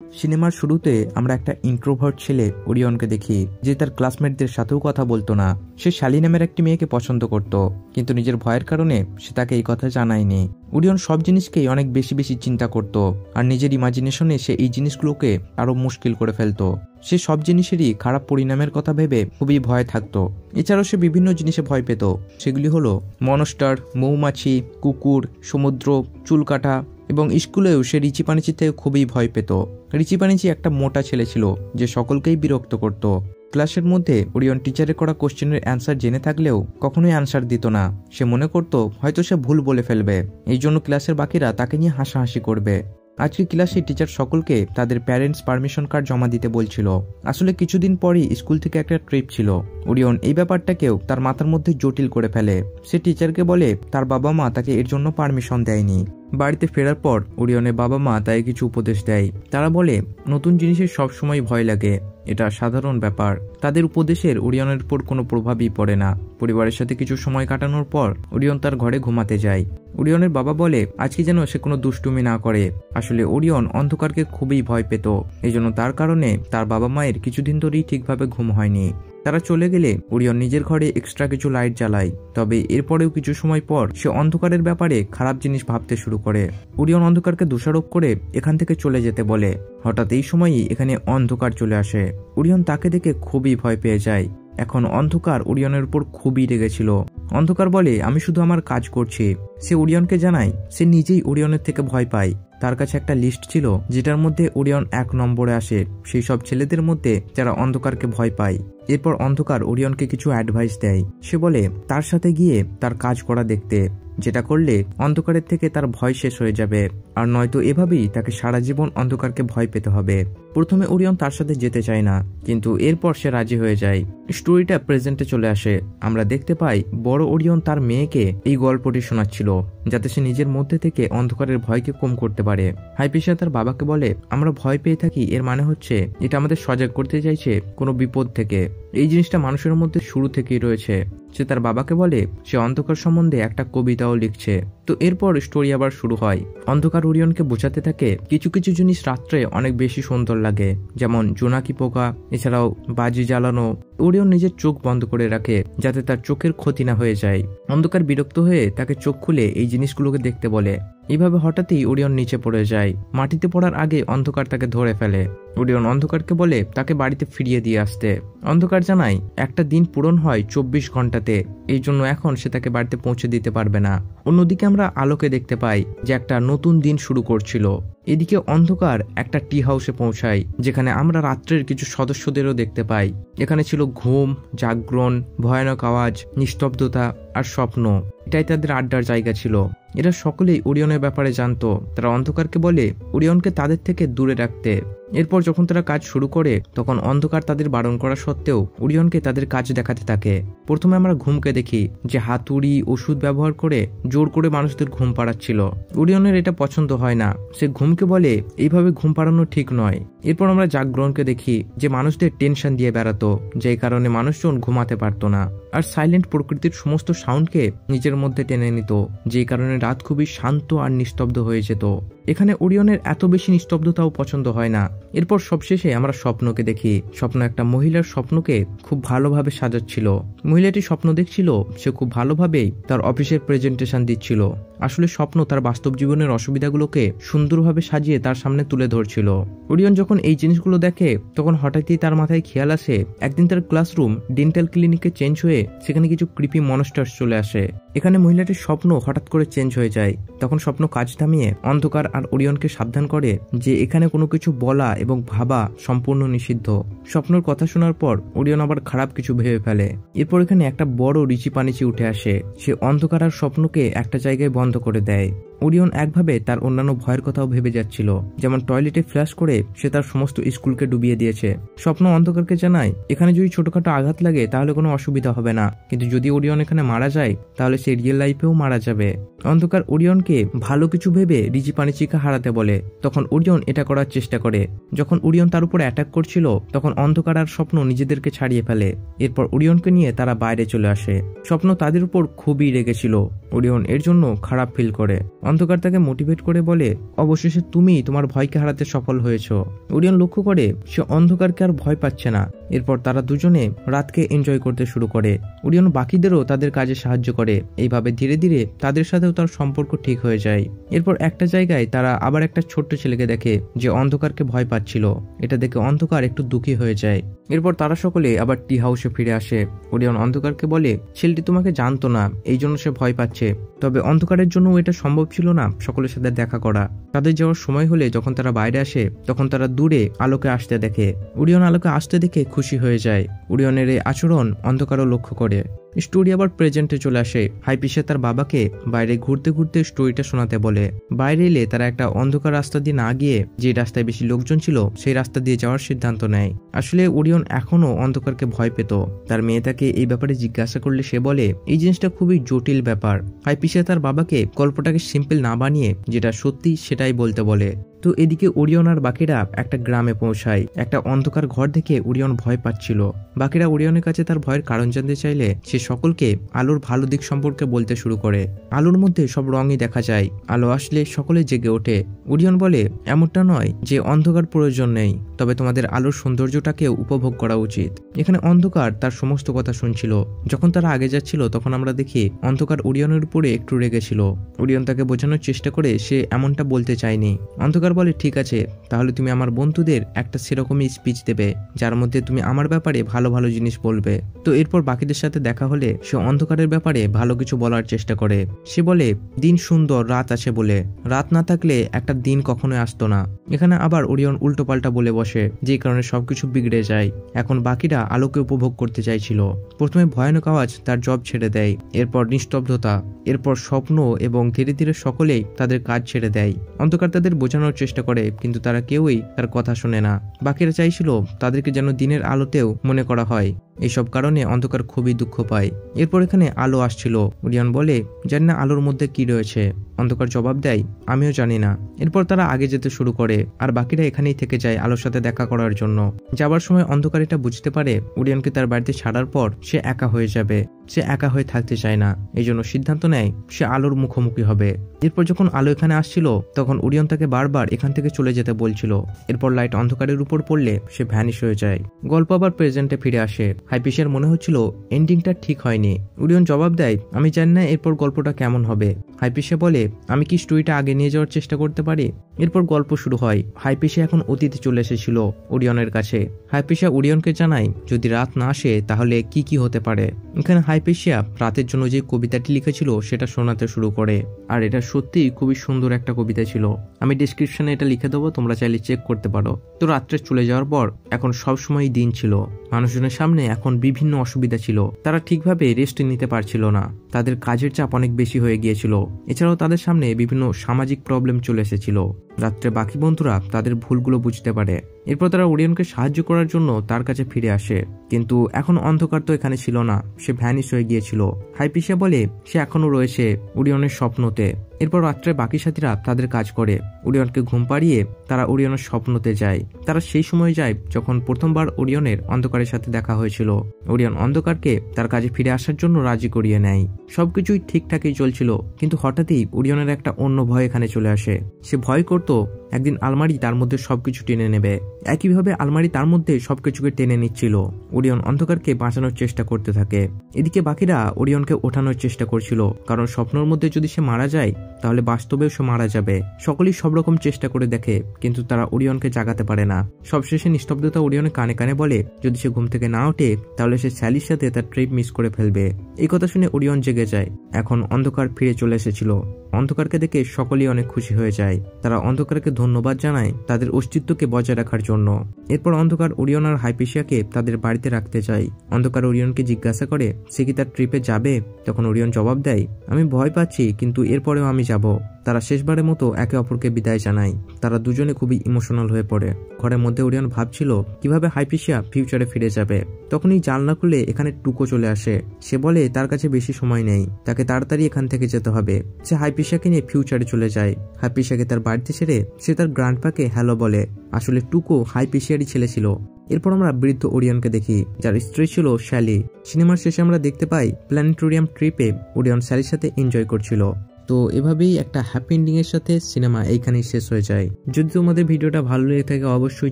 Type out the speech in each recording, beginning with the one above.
সিনেমার শুরুতে আমরা একটা ইন্ট্রোভার্ট ছেলে ওরিয়নকে দেখি, যে তার ক্লাসমেটদের সাথেও কথা বলতো না। সে শালি নামের একটি মেয়েকে পছন্দ করত, কিন্তু নিজের ভয়ের কারণে সে তাকে এই কথা জানায়নি। ওরিয়ন সব জিনিসকেই অনেক বেশি বেশি চিন্তা করত, আর নিজের ইমাজিনেশনে সে এই জিনিসগুলোকে আরো মুশকিল করে ফেলতো। সে সব জিনিসেরই খারাপ পরিণামের কথা ভেবে খুবই ভয় থাকতো। এছাড়াও সে বিভিন্ন জিনিসে ভয় পেত। সেগুলি হলো মনস্টার, মৌমাছি, কুকুর, সমুদ্র, চুলকাটা, এবং স্কুলেও সে রিচি পানিচি থেকে খুবই ভয় পেত। রিচি পানিচি একটা মোটা ছেলে ছিল যে সকলকেই বিরক্ত করত। ক্লাসের মধ্যে ওরিয়ন টিচারের করা কোশ্চেনের অ্যান্সার জেনে থাকলেও কখনোই অ্যান্সার দিত না। সে মনে করত হয়তো সে ভুল বলে ফেলবে, এই জন্য ক্লাসের বাকিরা তাকে নিয়ে হাসাহাসি করবে। আজকে ক্লাসে টিচার সকলকে তাদের প্যারেন্টস পারমিশন কার্ড জমা দিতে বলছিল। আসলে কিছুদিন পরই স্কুল থেকে একটা ট্রিপ ছিল। ওরিয়ন এই ব্যাপারটাকেও তার মাথার মধ্যে জটিল করে ফেলে। সে টিচারকে বলে তার বাবা মা তাকে এর জন্য পারমিশন দেয়নি। বাড়িতে ফেরার পর ওরিয়নের বাবা মা তাই কিছু উপদেশ দেয়। তারা বলে নতুন জিনিসের সবসময় ভয় লাগে, এটা সাধারণ ব্যাপার। তাদের উপদেশের ওরিয়নের উপর কোনো প্রভাবই পড়ে না। পরিবারের সাথে কিছু সময় কাটানোর পর ওরিয়ন তার ঘরে ঘুমাতে যায়। ওরিয়নের বাবা বলে আজকে যেন সে কোনো দুষ্টুমি না করে। আসলে ওরিয়ন অন্ধকারকে খুবই ভয় পেত, এই জন্য তার কারণে তার বাবা মায়ের কিছুদিন ধরেই ঠিকভাবে ঘুম হয়নি। তারা চলে গেলে ওরিয়ন নিজের ঘরে এক্সট্রা কিছু লাইট জ্বালায়। তবে এরপরেও কিছু সময় পর সে অন্ধকারের ব্যাপারে খারাপ জিনিস ভাবতে শুরু করে। ওরিয়ন অন্ধকারকে দোষারোপ করে এখান থেকে চলে যেতে বলে। হঠাৎ এই সময়ই এখানে অন্ধকার চলে আসে। ওরিয়ন তাকে দেখে খুবই ভয় পেয়ে যায়। এখন অন্ধকার ওরিয়নের উপর খুবই রেগেছিল। অন্ধকার বলে আমি শুধু আমার কাজ করছি। সে ওরিয়নকে জানায় সে নিজেই ওরিয়নের থেকে ভয় পায়। তার কাছে একটা লিস্ট ছিল যেটার মধ্যে ওরিয়ন 1 নম্বরে আসে সেই সব ছেলেদের মধ্যে যারা অন্ধকারকে ভয় পায়। এরপর অন্ধকার ওরিয়নকে কিছু অ্যাডভাইস দেয়। সে বলে তার সাথে গিয়ে তার কাজ করা দেখতে, যেটা করলে অন্ধকারের থেকে তার ভয় শেষ হয়ে যাবে, আর নয়তো এভাবেই তাকে সারা জীবন অন্ধকারকে ভয় পেতে হবে। প্রথমে ওরিয়ন তার সাথে যেতে চায় না, কিন্তু এরপর সে রাজি হয়ে যায়। স্টোরিটা প্রেজেন্টে চলে আসে। আমরা দেখতে পাই বড় ওরিয়ন তার মেয়েকে এই গল্পটি শোনাচ্ছিল, যাতে সে নিজের মধ্যে থেকে অন্ধকারের ভয়কে কম করতে পারে। হাইপিসা তার বাবাকে বলে আমরা ভয় পেয়ে থাকি, এর মানে হচ্ছে এটা আমাদের সজাগ করতে চাইছে কোনো বিপদ থেকে। এই জিনিসটা মানুষের মধ্যে শুরু থেকেই রয়েছে। সে তার বাবাকে বলে সে অন্ধকার সম্বন্ধে একটা কবিতাও লিখছে। তো এরপর স্টোরি আবার শুরু হয়। অন্ধকার ওরিয়নকে বোঝাতে থাকে কিছু কিছু জিনিস রাত্রে অনেক বেশি সুন্দর লাগে, যেমন জোনাকি পোকা, এছাড়াও বাজি জ্বালানো। ওরিয়ন নিজের চোখ বন্ধ করে রাখে যাতে তার চোখের ক্ষতি না হয়ে যায়। অন্ধকার বিরক্ত হয়ে তাকে চোখ খুলে এই জিনিসগুলোকে দেখতে বলে। এইভাবে হঠাৎই ওরিয়ন নিচে পড়ে যায়। মাটিতে পড়ার আগে অন্ধকার তাকে ধরে ফেলে। ওরিয়ন অন্ধকারকে বলে তাকে বাড়িতে ফিরিয়ে দিয়ে আসতে। অন্ধকার জানায় একটা দিন পূরণ হয় 24 ঘন্টাতে, এই জন্য এখন সে তাকে বাড়িতে পৌঁছে দিতে পারবে না। অন্যদিকে আমরা আলোকে দেখতে পাই যে একটা নতুন দিন শুরু করছিল। এদিকে অন্ধকার একটা টি হাউসে পৌঁছায়, যেখানে আমরা রাত্রের কিছু সদস্যদেরও দেখতে পাই। এখানে ছিল ঘুম, জাগরণ, ভয়ানক আওয়াজ, নিস্তব্ধতা আর স্বপ্ন। এটাই তাদের আড্ডার জায়গা ছিল। এরা সকলেই ওরিয়নের ব্যাপারে জানতো। তারা অন্ধকারকে বলে ওরিয়নকে তাদের থেকে দূরে রাখতে। এরপর যখন তারা কাজ শুরু করে তখন অন্ধকার তাদের বারণ করা সত্ত্বেও ওরিয়নকে তাদের কাজ দেখাতে থাকে। প্রথমে আমরা ঘুমকে দেখি যে হাতুড়ি, ওষুধ ব্যবহার করে জোর করে মানুষদের ঘুম পাড়াচ্ছিল। ওরিয়নের এটা পছন্দ হয় না। সে ঘুমকে বলে এইভাবে ঘুম পাড়ানো ঠিক নয়। এরপর আমরা জাগরণকে দেখি যে মানুষদের টেনশন দিয়ে বেড়াতো, যে কারণে মানুষজন ঘুমাতে পারতো না। আর সাইলেন্ট প্রকৃতির সমস্ত সাউন্ডকে নিজের মধ্যে টেনে নিত, যে কারণে রাত খুবই শান্ত আর নিস্তব্ধ হয়ে যেত। এখানে ওরিয়নের এত বেশি নিস্তব্ধতাও পছন্দ হয় না। এরপর সবশেষে আমরা স্বপ্নকে দেখি। স্বপ্ন একটা মহিলার স্বপ্নকে খুব ভালোভাবে সাজাচ্ছিল। মহিলাটি স্বপ্ন দেখছিল সে খুব ভালোভাবেই তার অফিসের প্রেজেন্টেশন দিচ্ছিল। আসলে স্বপ্ন তার বাস্তব জীবনের অসুবিধাগুলোকে সুন্দরভাবে সাজিয়ে তার সামনে তুলে ধরছিল। ওরিয়ন যখন এই জিনিসগুলো দেখে তখন হঠাৎই তার মাথায় খেয়াল আসে একদিন তার ক্লাসরুম ডেন্টাল ক্লিনিকে চেঞ্জ হয়ে সেখানে কিছু ক্রিপি মনস্টার্স চলে আসে। এখানে মহিলাটির স্বপ্ন হঠাৎ করে চেঞ্জ হয়ে যায়। তখন স্বপ্ন কাজ থামিয়ে অন্ধকার আর ওরিয়নকে সাবধান করে যে এখানে কোনো কিছু বলা এবং ভাবা সম্পূর্ণ নিষিদ্ধ। স্বপ্নের কথা শোনার পর ওরিয়ন আবার খারাপ কিছু ভেবে ফেলে। এরপর এখানে একটা বড় রিচি পানিচি উঠে আসে। সে অন্ধকার আর স্বপ্নকে একটা জায়গায় বন্ধ করে দেয়। ওরিয়ন একভাবে তার অন্যান্য ভয়ের কথাও ভেবে যাচ্ছিল, যেমন টয়লেটে ফ্ল্যাশ করে সে তার সমস্ত স্কুলকে ডুবিয়ে দিয়েছে। স্বপ্ন অন্ধকারকে জানায় এখানে যদি ছোটখাটো আঘাত লাগে তাহলে কোনো অসুবিধা হবে না, কিন্তু যদি ওরিয়ন এখানে মারা যায় তাহলে সে রিয়েল লাইফেও মারা যাবে। অন্ধকার ওরিয়নকে ভালো কিছু ভেবে রিচি পানিচিকে হারাতে বলে। তখন ওরিয়ন এটা করার চেষ্টা করে। যখন ওরিয়ন তার উপর অ্যাটাক করছিল তখন অন্ধকার আর স্বপ্ন নিজেদেরকে ছাড়িয়ে ফেলে। এরপর ওরিয়নকে নিয়ে তারা বাইরে চলে আসে। স্বপ্ন তাদের উপর খুবই রেগেছিল। ওরিয়ন এর জন্য খারাপ খারাপ ফিল করে। অন্ধকার তাকে মোটিভেট করে বলে, অবশেষে তুমি তোমার ভয়কে হারাতে সফল হয়েছো। ওরিয়ন লক্ষ্য করে সে অন্ধকারকে আর ভয় পাচ্ছে না। এরপর তারা দুজনে রাতকে এনজয় করতে শুরু করে। ওরিয়ন বাকিদেরও তাদের কাজে সাহায্য করে। এইভাবে ধীরে ধীরে তাদের সাথেও তার সম্পর্ক ঠিক হয়ে যায়। এরপর একটা জায়গায় তারা আবার একটা ছোট্ট ছেলেকে দেখে যে অন্ধকারকে ভয় পাচ্ছিল। এটা দেখে অন্ধকার একটু দুঃখী হয়ে যায়। এরপর তারা সকলে আবার টি হাউসে ফিরে আসে। ওরিয়ন অন্ধকারকে বলে, ছেলেটি তোমাকে জানতো না, এই জন্য সে ভয় পাচ্ছে। তবে অন্ধকারের জন্য এটা সম্ভব ছিল না সকলের সাথে দেখা করা। তাদের যাওয়ার সময় হলে যখন তারা বাইরে আসে তখন তারা দূরে আলোকে আসতে দেখে। ওরিয়ন আলোকে আসতে দেখে খুশি হয়ে যায়। ওরিয়নের এই আচরণ অন্ধকারও লক্ষ্য করে। স্টোরি আবার প্রেজেন্টে চলে আসে। হাইপিশে তার বাবাকে বাইরে ঘুরতে ঘুরতে স্টোরিটা শোনাতে বলে। বাইরে এলে তারা একটা অন্ধকার রাস্তা দিয়ে না গিয়ে যে রাস্তায় বেশি লোকজন ছিল সেই রাস্তা দিয়ে যাওয়ার সিদ্ধান্ত নেয়। আসলে ওরিয়ন এখনো অন্ধকারকে ভয় পেত। তার মেয়ে তাকে এই ব্যাপারে জিজ্ঞাসা করলে সে বলে, এই জিনিসটা খুবই জটিল ব্যাপার। হাইপিশে তার বাবাকে গল্পটাকে সিম্পল না বানিয়ে যেটা সত্যি সেটাই বলতে বলে। তো এদিকে ওরিয়ন আর বাকিরা একটা গ্রামে পৌঁছায়। একটা অন্ধকার ঘর দেখে ওরিয়ন ভয় পাচ্ছিল। বাকিরা ওরিয়নের কাছে তার ভয়ের কারণ জানতে চাইলে সে সকলকে আলোর ভালো দিক সম্পর্কে বলতে শুরু করে। আলোর মধ্যে সব রঙই দেখা যায়, আলো আসলে সকলে জেগে ওঠে। ওরিয়ন বলে, এমনটা নয় যে অন্ধকার প্রয়োজন নেই, তবে তোমাদের আলোর সৌন্দর্যটাকেও উপভোগ করা উচিত। এখানে অন্ধকার তার সমস্ত কথা শুনছিল। যখন তারা আগে যাচ্ছিল তখন আমরা দেখি অন্ধকার ওরিয়নের উপরে একটু রেগেছিল। ওরিয়ন তাকে বোঝানোর চেষ্টা করে সে এমনটা বলতে চায়নি। অন্ধকার বলে, ঠিক আছে, তাহলে তুমি আমার বন্ধুদের একটা সেরকমই স্পিচ দেবে যার মধ্যে তুমি আমার ব্যাপারে ভালো ভালো জিনিস বলবে। তো এরপর বাকিদের সাথে দেখা হলে সে অন্ধকারের ব্যাপারে ভালো কিছু বলার চেষ্টা করে। সে বলে, দিন সুন্দর, রাত আছে বলে, রাত না থাকলে একটা দিন কখনোই আসতো না। এখানে আবার ওরিয়ন উল্টোপাল্টা বলে বসে, যে কারণে সবকিছু বিগড়ে যায়। এখন বাকিরা আলোকে উপভোগ করতে চাইছিল। প্রথমে ভয়ানক আওয়াজ তার জব ছেড়ে দেয়, এরপর নিস্তব্ধতা, এরপর স্বপ্ন, এবং ধীরে ধীরে সকলেই তাদের কাজ ছেড়ে দেয়। অন্ধকার তাদের বোঝানোর চেষ্টা করে কিন্তু তারা কেউই তার কথা শোনে না। বাকিরা চাইছিল তাদেরকে যেন দিনের আলোতেও মনে করা হয়। এইসব কারণে অন্ধকার খুবই দুঃখ পায়। এরপর এখানে আলো আসছিল। ওরিয়ন বলে, জানি না আলোর মধ্যে কি রয়েছে। অন্ধকার জবাব দেয়, আমিও জানি না। এরপর তারা আগে যেতে শুরু করে আর বাকিরা এখানেই থেকে যায় আলোর সাথে দেখা করার জন্য। যাবার সময় অন্ধকার এটা বুঝতে পারে ওরিয়নকে তার বাড়িতে ছাড়ার পর সে একা হয়ে যাবে। সে একা হয়ে থাকতে চায় না, এই জন্য সিদ্ধান্ত নেয় সে আলোর মুখোমুখি হবে। এরপর যখন আলো এখানে আসছিল তখন ওরিয়ন তাকে বারবার এখান থেকে চলে যেতে বলছিল। এরপর লাইট অন্ধকারের উপর পড়লে সে ভ্যানিশ হয়ে যায়। গল্প আবার প্রেজেন্টে ফিরে আসে। হাইপিশের মনে হচ্ছিল এন্ডিংটা ঠিক হয়নি। ওরিয়ন জবাব দেয়, আমি জানি না এরপর গল্পটা কেমন হবে। হাইপিশে বলে, আমি কি স্টোরিটা আগে নিয়ে যাওয়ার চেষ্টা করতে পারি। এরপর গল্প শুরু হয়। হাইপিশে এখন অতীতে চলে এসেছিল ওরিয়নের কাছে। হাইপিশা ওরিয়নকে জানায় যদি রাত না আসে তাহলে কি কি হতে পারে। এখানে হাইপিশিয়া রাতের জন্য যে কবিতাটি লিখেছিল সেটা শোনাতে শুরু করে। আর এটা সত্যি খুবই সুন্দর একটা কবিতা ছিল। আমি ডেসক্রিপশনে এটা লিখে দেবো, তোমরা চাইলে চেক করতে পারো। তো রাত্রে চলে যাওয়ার পর এখন সবসময় দিন ছিল। মানুষজনের সামনে এখন বিভিন্ন অসুবিধা ছিল। তারা ঠিকভাবে রেস্ট নিতে পারছিল না। তাদের কাজের চাপ অনেক বেশি হয়ে গিয়েছিল। এছাড়াও তাদের সামনে বিভিন্ন সামাজিক প্রবলেম চলে এসেছিল। রাত্রে বাকি বন্ধুরা তাদের ভুলগুলো বুঝতে পারে। এরপর তারা ওরিয়নকে সাহায্য করার জন্য তার কাছে ফিরে আসে। কিন্তু এখন অন্ধকার তো এখানে ছিল না, সে ভ্যানিশ হয়ে গিয়েছিল। হাইপিশা বলে সে এখনো রয়েছে ওরিয়নের স্বপ্নতে। এরপর রাত্রে বাকি সাথীরা তাদের কাজ করে। ওরিয়নকে ঘুম পাড়িয়ে তারা ওরিয়নের স্বপ্নতে যায়। তারা সেই সময় যায় যখন প্রথমবার ওরিয়নের অন্ধকারের সাথে দেখা হয়েছিল। ওরিয়ন অন্ধকারকে তার কাজে ফিরে আসার জন্য রাজি করিয়ে নেয়। সবকিছুই ঠিকঠাকই চলছিল, কিন্তু হঠাৎই ওরিয়নের একটা অন্য ভয় এখানে চলে আসে। সে ভয় করত একদিন আলমারি তার মধ্যে সবকিছু টেনে নেবে। একইভাবে আলমারি তার মধ্যে সবকিছুকে টেনে নিচ্ছিল। ওরিয়ন অন্ধকারকে বাঁচানোর চেষ্টা করতে থাকে। এদিকে বাকিরা ওরিয়নকে ওঠানোর চেষ্টা করছিল, কারণ স্বপ্নের মধ্যে যদি সে মারা যায় তাহলে বাস্তবেও সে মারা যাবে। সকলেই সব রকম চেষ্টা করে দেখে, কিন্তু তারা ওরিয়নকে জাগাতে পারে না। সবশেষে নিস্তব্ধতা ওরিয়নের কানে কানে বলে যদি সে ঘুম থেকে না ওঠে তাহলে সে স্যালির সাথে তার ট্রিপ মিস করে ফেলবে। এই কথা শুনে ওরিয়ন জেগে যায়। এখন অন্ধকার ফিরে চলে এসেছিল। অন্ধকারকে দেখে সকলেই অনেক খুশি হয়ে যায়। তারা অন্ধকারকে ধন্যবাদ জানায় তাদের অস্তিত্বকে বজায় রাখার জন্য। এরপর অন্ধকার ওরিয়ন আর হাইপিশিয়াকে তাদের বাড়িতে রাখতে চায়। অন্ধকার ওরিয়নকে জিজ্ঞাসা করে সে কি তার ট্রিপে যাবে। তখন ওরিয়ন জবাব দেয়, আমি ভয় পাচ্ছি, কিন্তু এরপরেও আমি যাব। তারা শেষবারের মতো একে অপরকে বিদায় জানায়। তারা দুজনে খুবই ইমোশনাল হয়ে পড়ে। ঘরের মধ্যে ওরিয়ন ভাবছিল কিভাবে হাইপিশিয়া ফিউচারে ফিরে যাবে। তখনই জানলা খুলে এখানে টুকো চলে আসে। সে বলে তার কাছে বেশি সময় নেই, তাকে তাড়াতাড়ি এখান থেকে যেতে হবে। সে হাইপিশিয়াকে নিয়ে ফিউচারে চলে যায়। হাইপিশিয়াকে তার বাড়িতে ছেড়ে সে তার গ্র্যান্ডপাকে হ্যালো বলে। আসলে টুকো হাইপিশিয়ারই ছেলে ছিল। এরপর আমরা বৃদ্ধ ওরিয়নকে দেখি, যার স্ত্রী ছিল শ্যালি। সিনেমার শেষে আমরা দেখতে পাই প্ল্যানেটোরিয়াম ট্রিপে ওরিয়ন স্যালির সাথে এনজয় করছিল। তো এভাবেই একটা হ্যাপি এন্ডিং এর সাথে সিনেমা এইখানেই শেষ হয়ে যায়। যদি তোমাদের ভিডিওটা ভালো লেগে থাকে অবশ্যই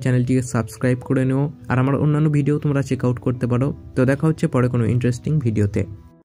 চ্যানেলটিকে সাবস্ক্রাইব করে নিও, আর আমার অন্যান্য ভিডিও তোমরা চেক আউট করতে পারো। তো দেখা হচ্ছে পরে কোনো ইন্টারেস্টিং ভিডিওতে।